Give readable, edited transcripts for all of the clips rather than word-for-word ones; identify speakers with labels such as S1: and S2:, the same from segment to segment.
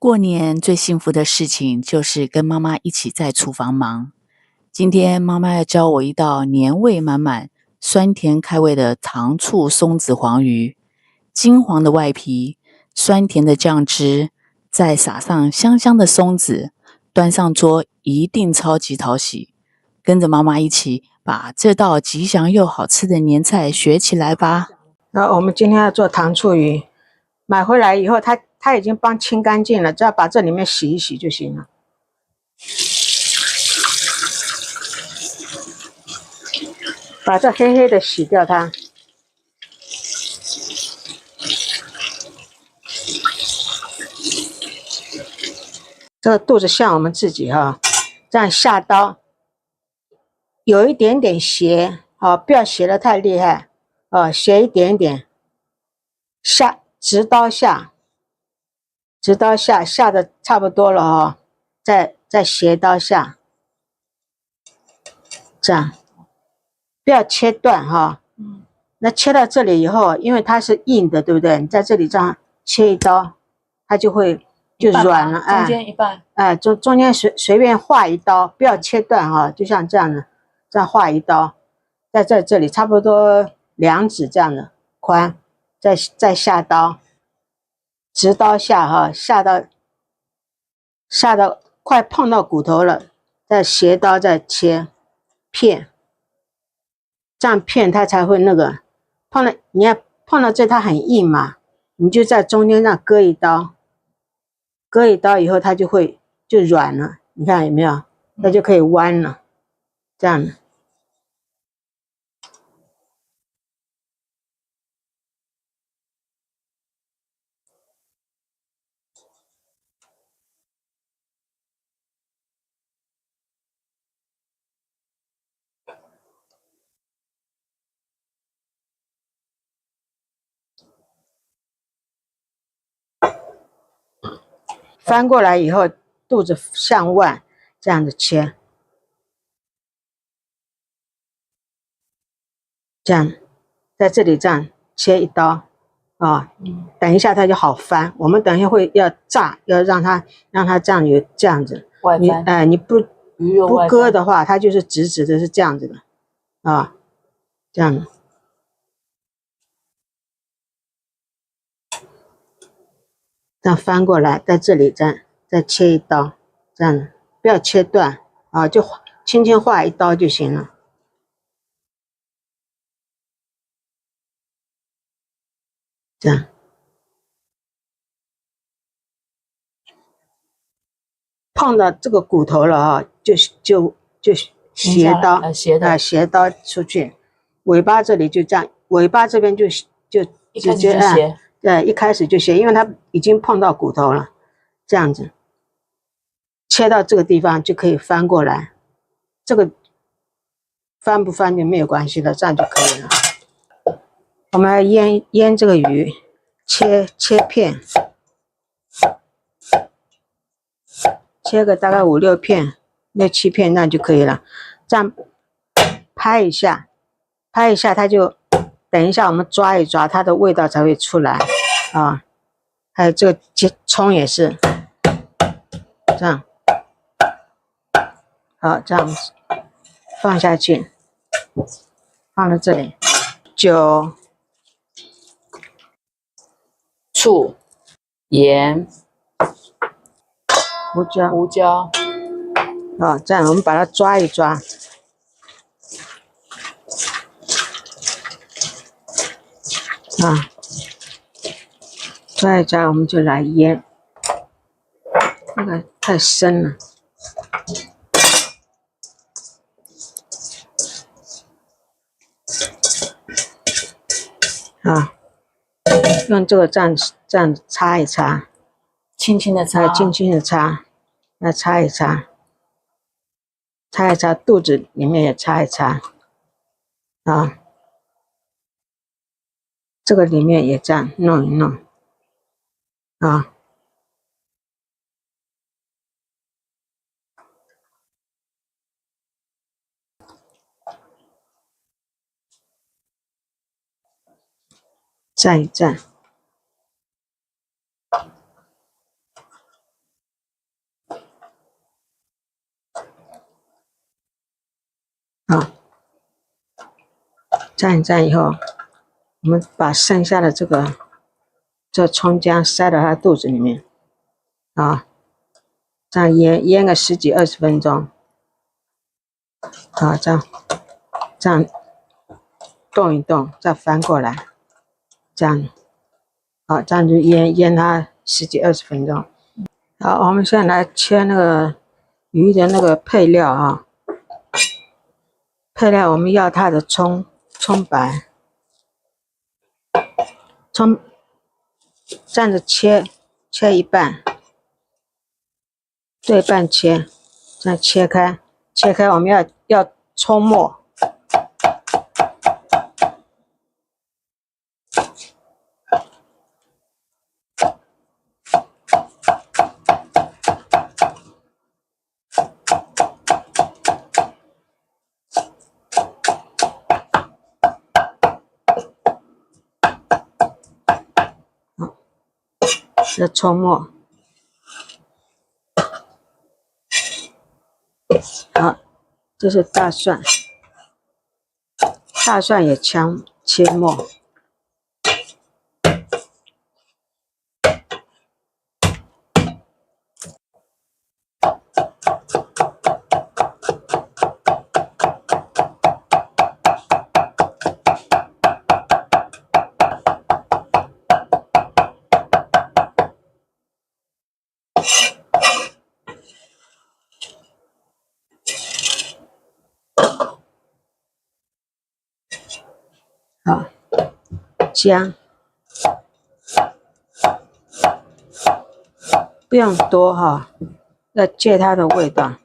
S1: 过年最幸福的事情就是跟妈妈一起在厨房忙。今天妈妈要教我一道年味满满、酸甜开胃的糖醋松子黄鱼。金黄的外皮，酸甜的酱汁，再撒上香香的松子，端上桌一定超级讨喜。跟着妈妈一起把这道吉祥又好吃的年菜学起来吧。
S2: 然后我们今天要做糖醋鱼，买回来以后它已经帮清干净了，只要把这里面洗一洗就行了。把这黑黑的洗掉它。这个肚子像我们自己哈，这样下刀，有一点点斜啊，不要斜得太厉害啊，斜一点点，下直刀下，直刀下，下的差不多了哈，再斜刀下，这样，不要切断哈。那切到这里以后，因为它是硬的，对不对？你在这里这样切一刀，它就会软了，
S1: 中间一半，
S2: 中间随便划一刀，不要切断哈，就像这样的，这样划一刀，在这里差不多2指这样的宽，再下刀，直刀下哈，下到快碰到骨头了，再斜刀再切片，这样片它才会那个。你要碰到这它很硬嘛，你就在中间这样割一刀，割一刀以后它就软了，你看有没有？它就可以弯了，这样的。翻过来以后，肚子向外，这样子切，这样，在这里这样切一刀啊，等一下它就好翻。我们等一下要炸，要让它这样有这样子。你不割的话，它就是直直的，是这样子的啊，这样。这样翻过来，在这里再切一刀，这样不要切断啊，就轻轻划一刀就行了。这样，碰到这个骨头了啊，就斜刀出去，尾巴这里就这样，尾巴这边就直接按，一开始就斜，因为它已经碰到骨头了，这样子。切到这个地方就可以翻过来，这个翻不翻就没有关系了，这样就可以了。我们要腌这个鱼，切片，切个大概5、6片、6、7片那就可以了。这样拍一下，它就等一下我们抓一抓，它的味道才会出来啊。还有这个葱也是这样。好，这样放下去，放到这里，酒、
S1: 醋、盐、
S2: 胡椒，啊，这样我们把它抓一抓，啊，抓一抓，我们就来腌，那个太深了。啊，用这个这样擦一擦，
S1: 轻轻的擦，
S2: 轻轻的擦，来擦一擦，擦一擦，肚子里面也擦一擦，啊，这个里面也这样弄一弄，啊，蘸一蘸。蘸一蘸以后，我们把剩下的这葱姜塞到它肚子里面啊，这样腌个10几20分钟啊，这样动一动，再翻过来，这样啊，这样就腌它10几20分钟。好，我们现在来切那个鱼的那个配料啊。配料我们要它的葱白，葱这样子切一半，对半切，这样切开，我们要葱末。这葱末，好，这是大蒜，也切末。好，姜不用多哈，要借它的味道。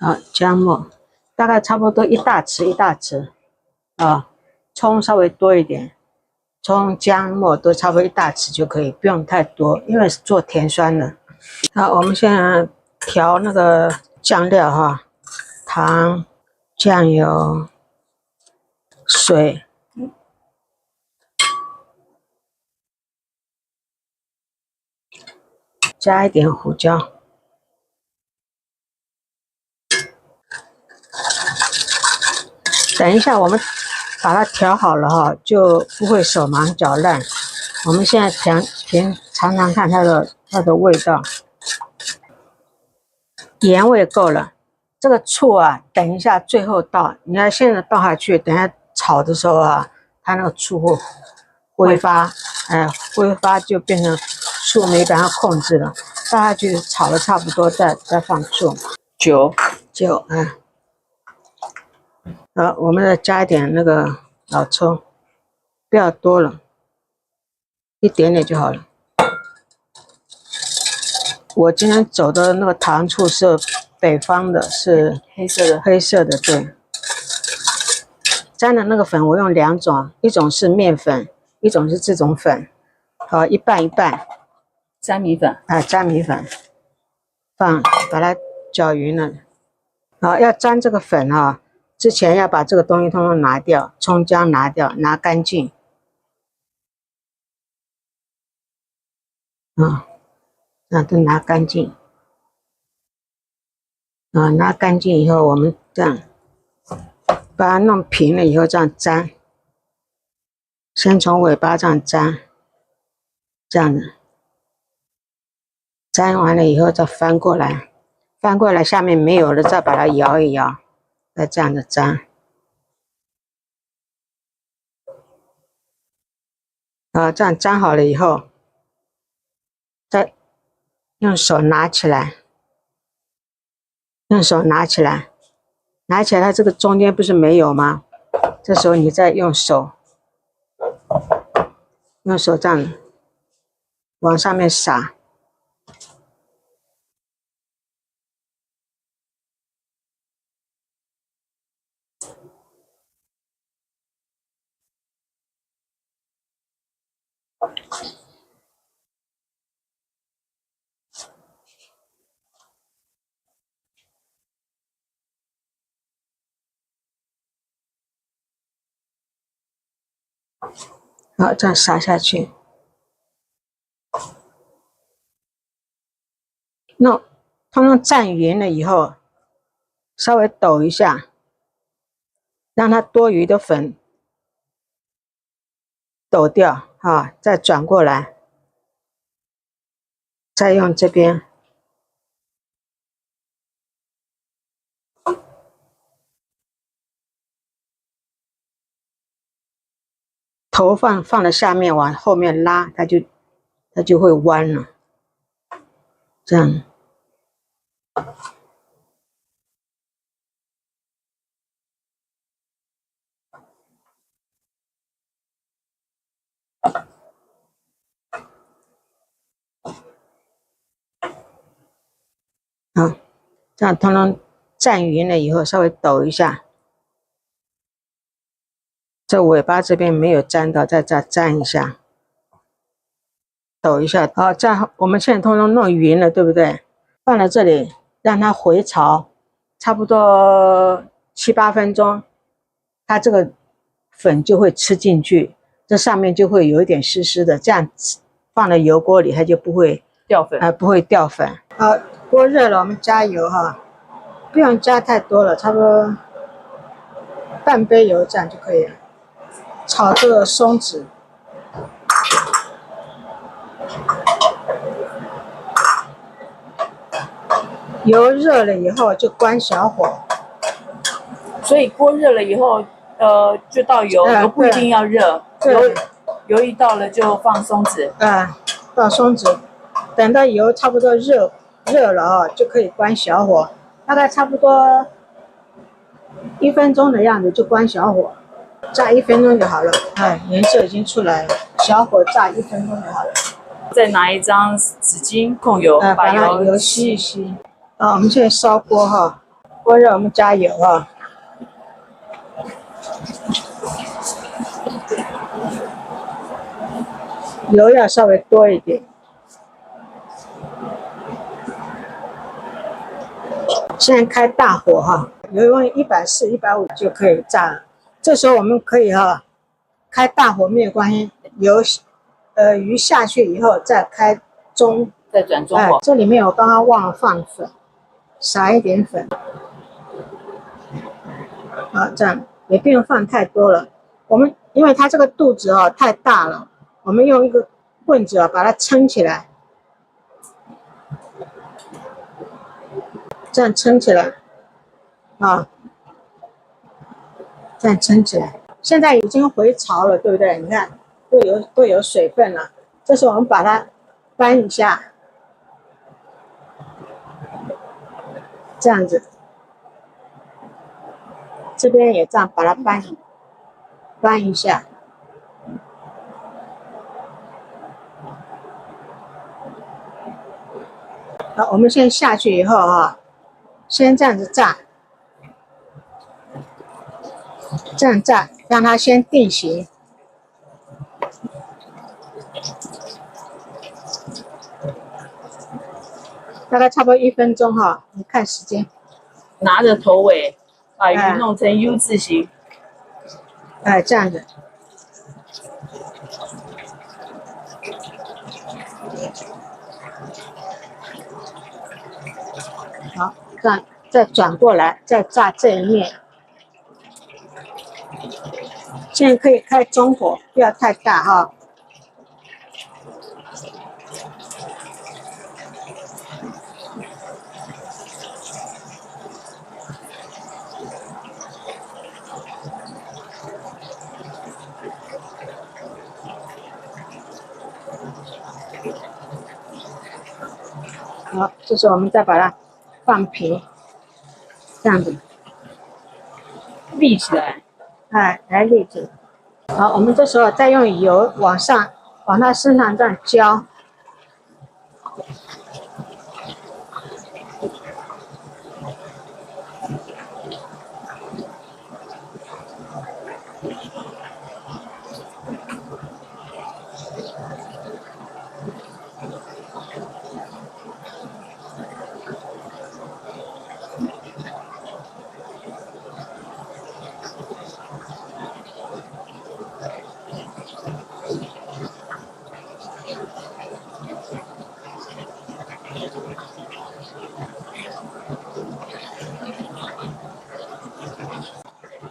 S2: 好，姜末大概差不多1大匙啊，葱稍微多一点，葱姜末都差不多1大匙就可以，不用太多，因为是做甜酸的。好，我们现在调那个酱料哈，糖、酱油、水，加一点胡椒。等一下，我们把它调好了哈，就不会手忙脚乱。我们现在尝尝看它的味道，盐味够了。这个醋啊，等一下最后倒，你要现在倒下去，等一下炒的时候啊，它那个醋会挥发，挥发就变成醋没把它控制了。倒下去炒的差不多，再放醋、酒，我们再加一点那个老抽，不要多了，一点点就好了。我今天走的那个糖醋是北方的，是黑色的，对。沾的那个粉我用2种，一种是面粉，一种是这种粉，好，一半一半。
S1: 粘米粉，
S2: 粘米粉，把它搅匀了。好，要沾这个粉啊，之前要把这个东西通通拿掉，葱姜拿掉，拿干净。都拿干净。拿干净以后，我们这样把它弄平了以后，这样粘，先从尾巴这样粘，这样的，粘完了以后再翻过来，下面没有了，再把它摇一摇，再这样的粘。这样粘好了以后，再用手拿起来，它这个中间不是没有吗？这时候你再用手这样往上面撒。好，这样撒下去，弄通通蘸匀了以后，稍微抖一下，让它多余的粉抖掉啊，再转过来，再用这边头放在下面，往后面拉，它就会弯了，这样。啊，这样通通蘸匀了以后，稍微抖一下，这尾巴这边没有沾到，再沾一下，抖一下。好，这样我们现在通通弄匀了，对不对？放在这里，让它回潮，差不多7、8分钟，它这个粉就会吃进去，这上面就会有一点湿湿的，这样放在油锅里，它就不会
S1: 掉粉，
S2: 不会掉粉。好，锅热了，我们加油哈，不用加太多了，差不多半杯油这样就可以了。炒这个松子，油热了以后就关小火。
S1: 所以锅热了以后，就倒油，油不一定要热，油一到了就放松子。
S2: 放松子，等到油差不多热了啊，就可以关小火，大概差不多1分钟的样子就关小火，炸1分钟就好了。颜色已经出来了，小火炸1分钟就好了。
S1: 再拿一张纸巾控油，
S2: 把油吸一吸。我们现在烧锅哈，锅热我们加油啊。油要稍微多一点。现在开大火哈，油温140、150就可以炸了。这时候我们可以开大火没有关系，鱼下去以后再开
S1: 再转中火。
S2: 这里面我刚刚忘了放粉，撒一点粉。好，这样也不用放太多了。因为它这个肚子太大了，我们用一个棍子把它撑起来，这样撑起来这样撑起来。现在已经回潮了，对不对？你看都有水分了。这时候我们把它翻一下，这样子，这边也这样把它翻一下。好，我们先下去以后先这样子炸，这样炸，让它先定型。大概差不多1分钟你看时间。
S1: 拿着头尾，把鱼弄成 U 字形。
S2: 这样子。好，这样再转过来，再炸这一面。现在可以开中火，不要太大好，这时候我们再把它放平，这样子
S1: 立起来，
S2: 来立起来。好，我们这时候再用油往它身上这样浇。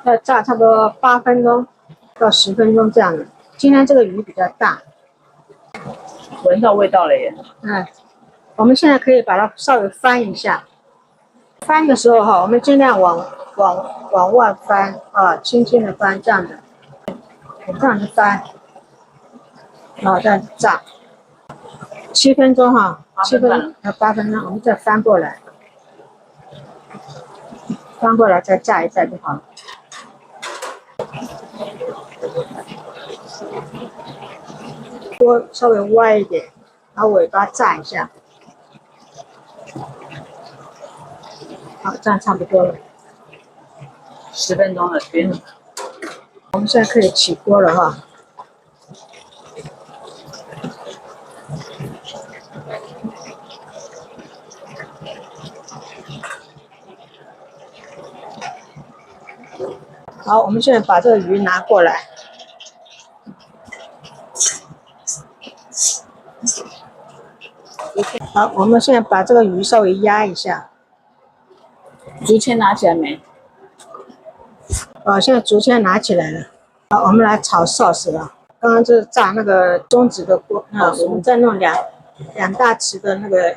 S2: 要炸差不多8分钟到10分钟这样的。今天这个鱼比较大，
S1: 闻到味道了耶。
S2: 我们现在可以把它稍微翻一下。翻的时候哈，我们尽量往外翻啊，轻轻的翻，这样的，这样子翻，然后这样子炸，7分钟哈，8分钟，我们再翻过来，再炸一炸就好了。锅稍微歪一点，然后尾巴炸一下。好，这样差不多了。
S1: 10分钟了，天哪！
S2: 我们现在可以起锅了哈。好，我们现在把这个鱼拿过来。好，我们现在把这个鱼稍微压一下。
S1: 竹签拿起来没？
S2: 现在竹签拿起来了。好，我们来炒 sauce 了。刚刚就是炸那个中指的锅，我们再弄两大匙的那个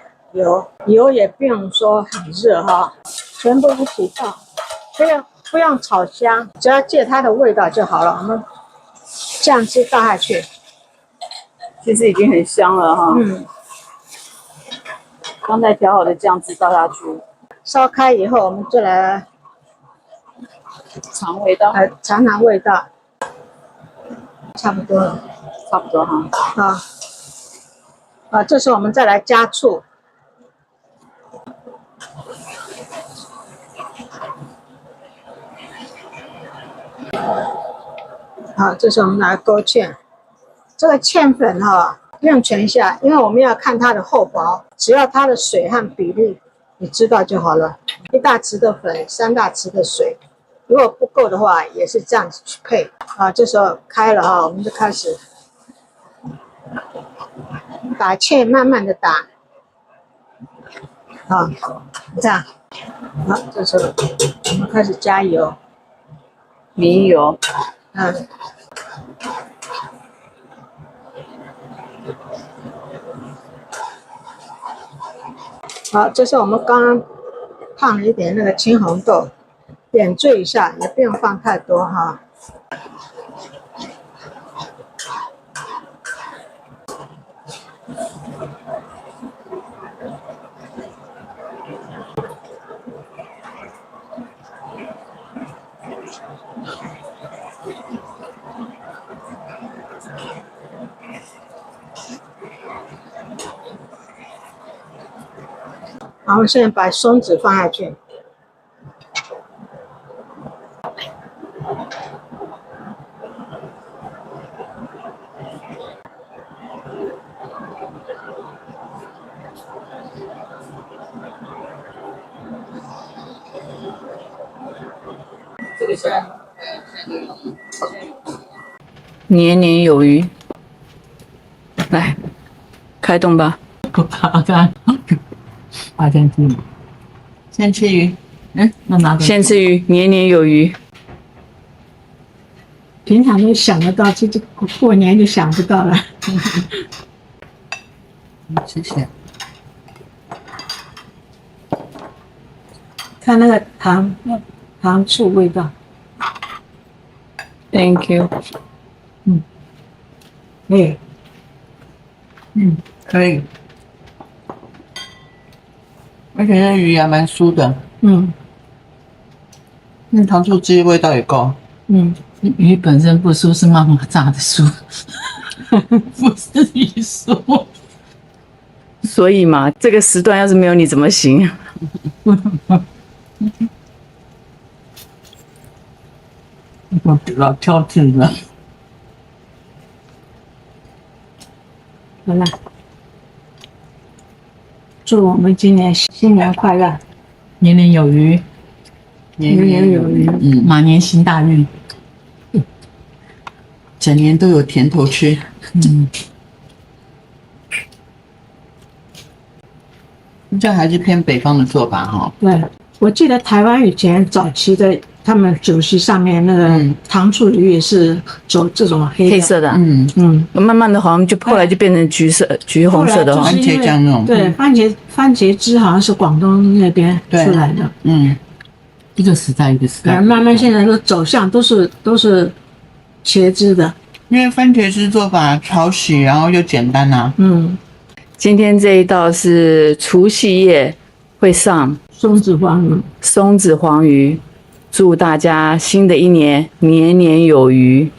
S2: 油也不用说很热哈，全部一起倒，不用炒香，只要借它的味道就好了。我们酱汁倒下去，
S1: 其实已经很香了哈。刚才调好的酱汁倒下去，
S2: 烧开以后，我们就来
S1: 尝味道。
S2: 尝味道，差不多了，
S1: 差不多哈。
S2: 这时候我们再来加醋。好，这时候我们来勾芡。这个芡粉不用全下，因为我们要看它的厚薄，只要它的水和比例你知道就好了。1大匙的粉，3大匙的水，如果不够的话，也是这样子去配。这时候开了我们就开始打芡，慢慢的打。这样。好，这时候我们开始加油，
S1: 米油。
S2: 好，这是我们刚刚烫了一点那个青红豆，点缀一下，也不用放太多哈。然后现在把松子放下去，
S1: 这个是年年有余，来开动吧！
S3: 阿根廷，先吃鱼，那拿走。
S1: 先吃鱼，年年有余。
S2: 平常都想得到，这过年就想不到了。
S3: 谢谢。
S2: 看那个糖醋味道。
S1: Thank you。
S3: 可以。而且那鱼还蛮酥的。那糖醋鸡味道也够。鱼本身不酥，是妈妈炸的酥，不是你酥。
S1: 所以嘛，这个时段要是没有你怎么行？
S3: 我老挑剔了。
S2: 好了，祝我们今年新年快乐，
S3: 年年有余，
S2: 年年有余，
S3: 马年行大运，整年都有甜头吃。这还是偏北方的做法哈。
S2: 对，我记得台湾以前早期的
S4: 他们酒席上面那个糖醋鱼也是走这种
S1: 黑色的，慢慢的好像就后来就变成橘红色的
S3: 番茄酱那种。
S4: 对，番茄汁好像是广东那边出来的。
S3: 一个时代一个时代。
S4: 慢慢现在都走向都是茄汁的，
S3: 因为番茄汁做法超洗，然后又简单啊。
S1: 今天这一道是除夕夜会上
S4: 松子黄鱼，祝大家新的一年年年有余。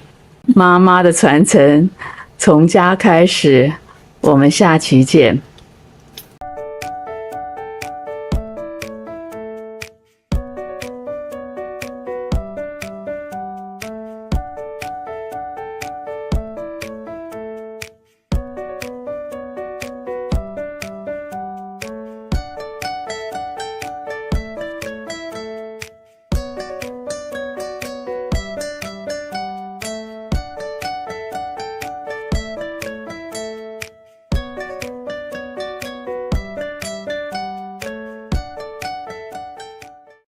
S4: 妈妈的传承从家开始，我们下期见。